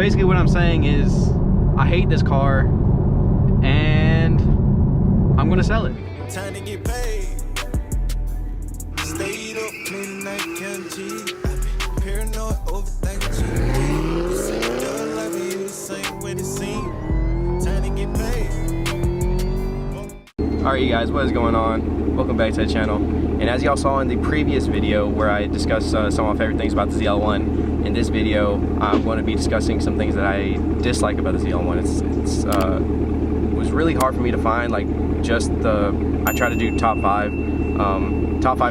basically what I'm saying is I hate this car and I'm gonna sell it. Time to get paid. Stayed up late night, counting cheese. Paranoid, overthinking. You say your life is the same way it seems. Time to get paid. Alright you guys, what is going on? Welcome back to the channel. And as y'all saw in the previous video where I discussed some of my favorite things about the ZL1, in this video I'm going to be discussing some things that I dislike about the ZL1. It was really hard for me to find, like, just I try to do top five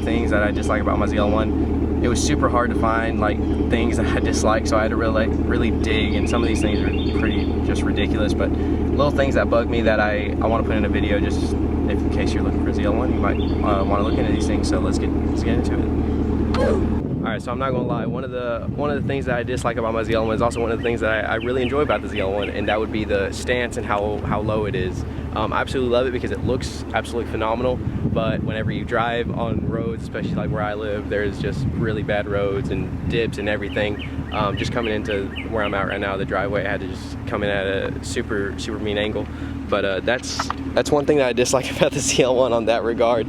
things that I dislike about my ZL1. It was super hard to find like things that I dislike, so I had to really dig, and some of these things are pretty just ridiculous, but little things that bug me that I want to put in a video, just if in case you're looking for ZL1, you might want to look into these things. So let's get into it. Alright, so I'm not gonna lie, one of the things that I dislike about my ZL1 is also one of the things that I really enjoy about the ZL1, and that would be the stance and how low it is. I absolutely love it because it looks absolutely phenomenal, but whenever you drive on roads, especially like where I live, there's just really bad roads and dips and everything. Just coming into where I'm at right now, the driveway, I had to just come in at a super mean angle. But that's one thing that I dislike about the ZL1 on that regard.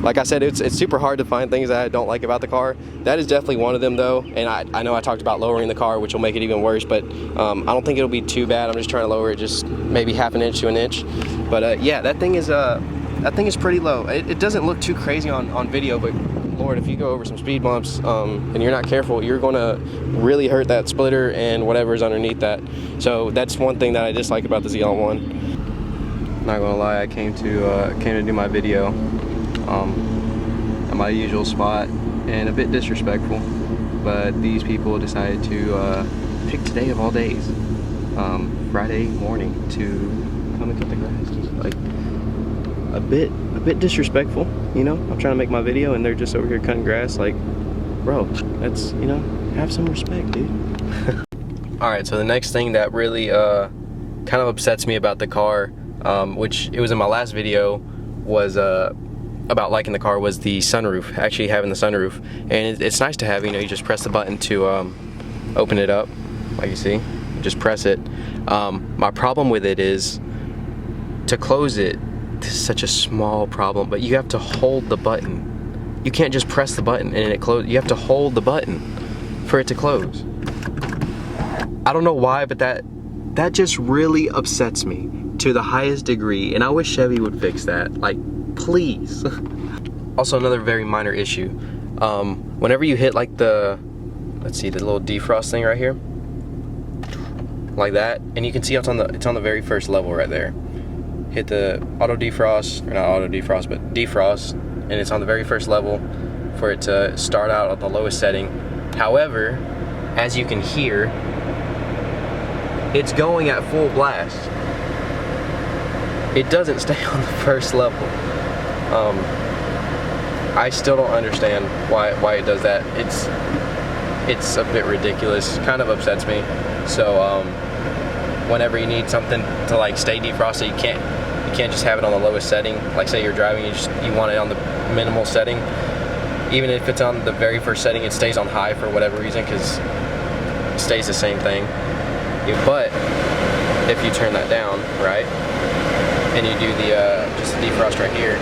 Like I said, it's super hard to find things that I don't like about the car. That is definitely one of them though, and I know I talked about lowering the car, which will make it even worse, but I don't think it'll be too bad. I'm just trying to lower it just maybe half an inch to an inch. But yeah, that thing is pretty low. It doesn't look too crazy on video, but Lord, if you go over some speed bumps and you're not careful, you're gonna really hurt that splitter and whatever's underneath that. So that's one thing that I dislike about the ZL1. Not gonna lie, I came to do my video at my usual spot, and a bit disrespectful, but these people decided to pick today of all days, Friday morning, to come and cut the grass. Just like a bit disrespectful, you know. I'm trying to make my video and they're just over here cutting grass. Like, bro, that's, you know, have some respect, dude. All right, so the next thing that really kind of upsets me about the car, which it was in my last video, was about liking the car, was the sunroof, actually having the sunroof. And it's nice to have, you know, you just press the button to open it up, like you see, you just press it. My problem with it is, to close it, this is such a small problem, but you have to hold the button. You can't just press the button and it closes. You have to hold the button for it to close. I don't know why, but that just really upsets me to the highest degree, and I wish Chevy would fix that, like, please. Also, another very minor issue, whenever you hit like the little defrost thing right here, like that, and you can see it's on the very first level right there. Hit the auto defrost, or not auto defrost, but defrost, and it's on the very first level for it to start out at the lowest setting. However, as you can hear, it's going at full blast. It doesn't stay on the first level. I still don't understand why it does that. It's a bit ridiculous, kind of upsets me. So whenever you need something to like stay defrosted, you can't just have it on the lowest setting. Like, say you're driving, you want it on the minimal setting. Even if it's on the very first setting, it stays on high for whatever reason, because it stays the same thing. But if you turn that down, right, and you do just the defrost right here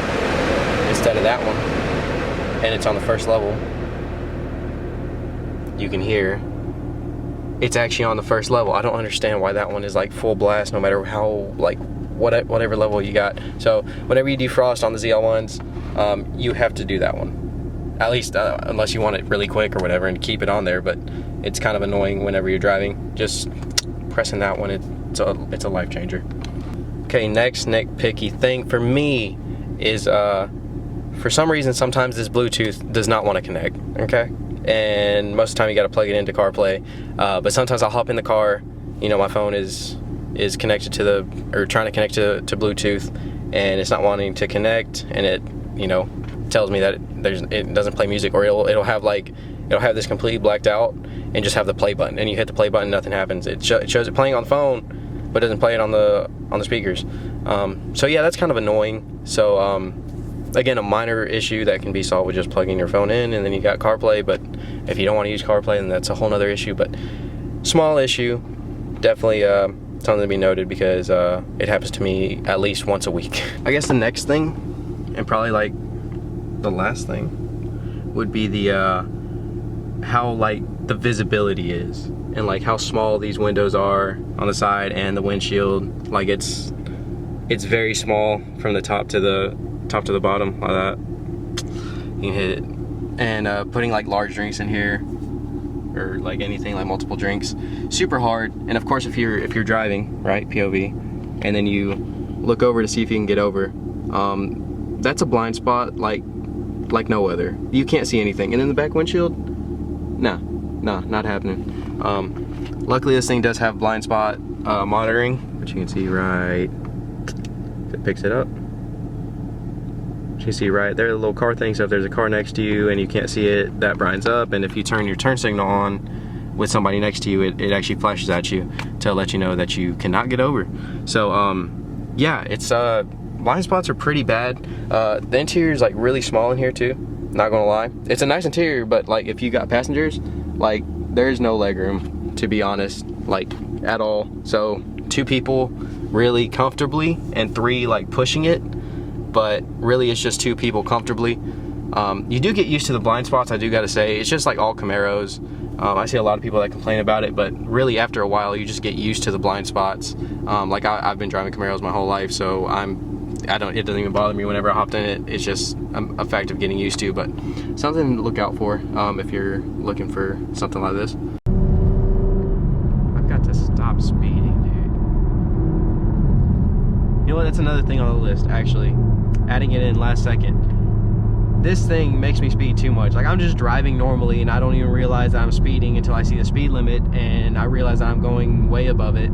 instead of that one, and it's on the first level, you can hear it's actually on the first level. I don't understand why that one is like full blast, no matter how, like, whatever level you got. So whenever you defrost on the ZL1s, you have to do that one, at least unless you want it really quick or whatever and keep it on there. But it's kind of annoying whenever you're driving. Just pressing that one, it's a life changer. Okay, next nitpicky thing for me is for some reason sometimes this Bluetooth does not want to connect. Okay, and most of the time you got to plug it into CarPlay, but sometimes I'll hop in the car, you know, my phone is connected to trying to connect to Bluetooth, and it's not wanting to connect, and it, you know, tells me that it doesn't play music, or it'll have this completely blacked out and just have the play button, and you hit the play button, nothing happens. It shows it playing on the phone, but doesn't play it on the speakers. So yeah, that's kind of annoying. So again, a minor issue that can be solved with just plugging your phone in, and then you got CarPlay. But if you don't want to use CarPlay, then that's a whole nother issue. But small issue, definitely something to be noted because it happens to me at least once a week. I guess the next thing, and probably like the last thing, would be the how like the visibility is, and like how small these windows are on the side and the windshield. Like it's very small from the top to the bottom like that. You can hit it. And putting like large drinks in here, or like anything like multiple drinks, super hard. And of course if you're driving, right, POV, and then you look over to see if you can get over, that's a blind spot like no other. You can't see anything. And in the back windshield, nah, not happening. Luckily this thing does have blind spot monitoring, which you can see right, if it picks it up. You see right there, the little car thing, so if there's a car next to you and you can't see it, that brightens up, and if you turn your turn signal on with somebody next to you, it actually flashes at you to let you know that you cannot get over. So yeah, it's blind spots are pretty bad. The interior is like really small in here too, not gonna lie. It's a nice interior, but like if you got passengers, like there's no legroom, to be honest, like at all. So 2 people really comfortably and 3 like pushing it, but really it's just 2 people comfortably. You do get used to the blind spots, I do gotta say. It's just like all Camaros. I see a lot of people that complain about it, but really after a while you just get used to the blind spots. Like I've been driving Camaros my whole life, so it doesn't even bother me whenever I hopped in it. It's just a fact of getting used to, but something to look out for if you're looking for something like this. I've got to stop speeding, dude. You know what, that's another thing on the list, actually. Adding it in last second. This thing makes me speed too much. Like I'm just driving normally and I don't even realize that I'm speeding until I see the speed limit and I realize that I'm going way above it.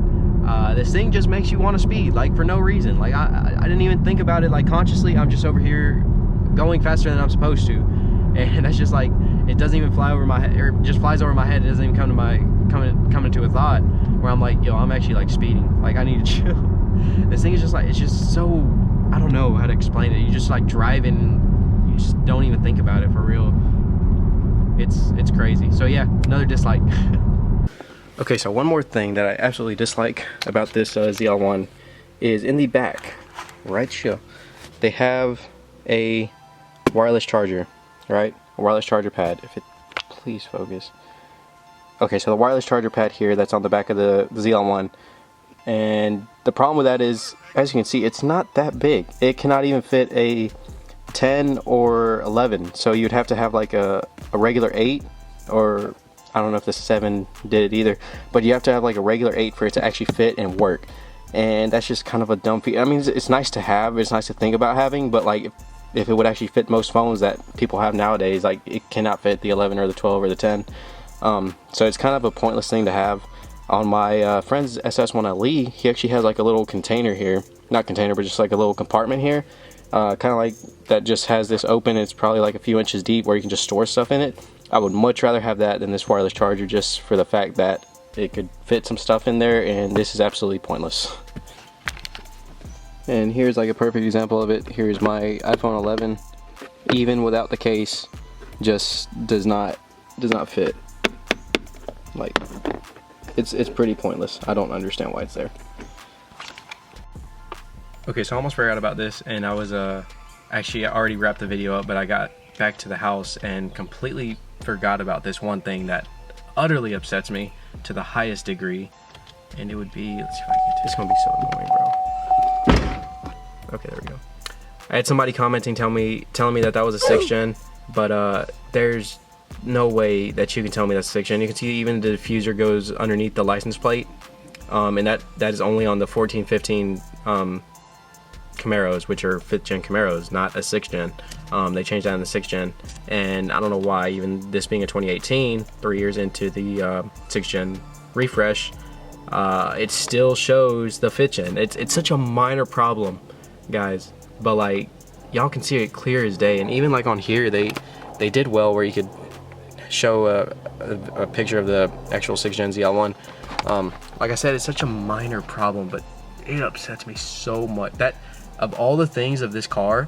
This thing just makes you want to speed, like for no reason. Like I didn't even think about it like consciously. I'm just over here going faster than I'm supposed to, and that's just like, it doesn't even fly over my head, or it just flies over my head. It doesn't even come into a thought where I'm like, yo, I'm actually like speeding. Like I need to chill. This thing is just like, it's just so, I don't know how to explain it. You just like drive and you just don't even think about it for real. It's crazy. So yeah, another dislike. Okay, so one more thing that I absolutely dislike about this zl1 is in the back, right here, they have a wireless charger, right? A wireless charger pad. If it, please focus. Okay, so the wireless charger pad here that's on the back of the zl1, and the problem with that is, as you can see, it's not that big. It cannot even fit a 10 or 11, so you'd have to have like a regular 8, or I don't know if the 7 did it either, but you have to have like a regular 8 for it to actually fit and work. And that's just kind of a dumb feature. I mean, it's nice to have, it's nice to think about having, but like if it would actually fit most phones that people have nowadays, like it cannot fit the 11 or the 12 or the 10. So it's kind of a pointless thing to have. On my friend's SS1LE, he actually has like a little container here, not container, but just like a little compartment here, kind of like that just has this open. It's probably like a few inches deep where you can just store stuff in it. I would much rather have that than this wireless charger, just for the fact that it could fit some stuff in there, and this is absolutely pointless. And here's like a perfect example of it. Here's my iPhone 11, even without the case, just does not fit. Like it's pretty pointless. I don't understand why it's there. Okay, so I almost forgot about this, and I was actually I already wrapped the video up, but I got back to the house and completely forgot about this one thing that utterly upsets me to the highest degree, and it would be, let's see if I can get to, it's gonna be so annoying, bro. Okay, there we go. I had somebody commenting telling me that was a 6th gen, but there's no way that you can tell me that's 6th gen. You can see even the diffuser goes underneath the license plate, and that is only on the 14, 15 Camaros, which are 5th gen Camaros, not a 6th gen. They changed that in the 6th gen, and I don't know why, even this being a 2018, 3 years into the 6th gen refresh, it still shows the 5th gen. It's such a minor problem, guys, but like y'all can see it clear as day. And even like on here, they did well where you could show a picture of the actual 6th gen zl1. Like I said, it's such a minor problem, but it upsets me so much that of all the things of this car,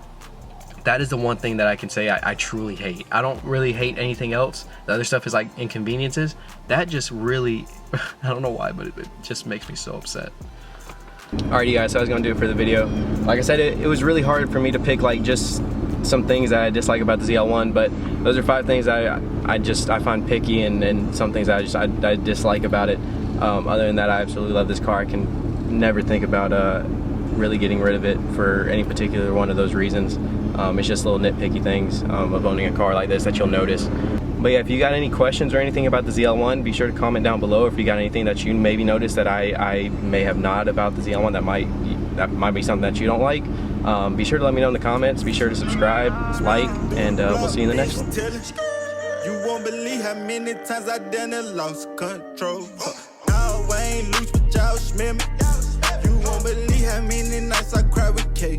that is the one thing that I can say I truly hate. I don't really hate anything else. The other stuff is like inconveniences. That just really, I don't know why, but it just makes me so upset. Alright, you guys, so I was gonna do it for the video. Like I said, it was really hard for me to pick like just some things that I dislike about the ZL1, but those are 5 things I find picky, and some things I dislike about it. Other than that, I absolutely love this car. I can never think about really getting rid of it for any particular one of those reasons. It's just little nitpicky things of owning a car like this that you'll notice. But yeah, if you got any questions or anything about the ZL1, be sure to comment down below. If you got anything that you maybe noticed that I may have not about the ZL1 that might be something that you don't like, be sure to let me know in the comments. Be sure to subscribe, like, and we'll see you in the next one. You won't believe how many times I done lost control. Now I ain't loose with y'all, smell me. You won't believe how many nights I cried with K.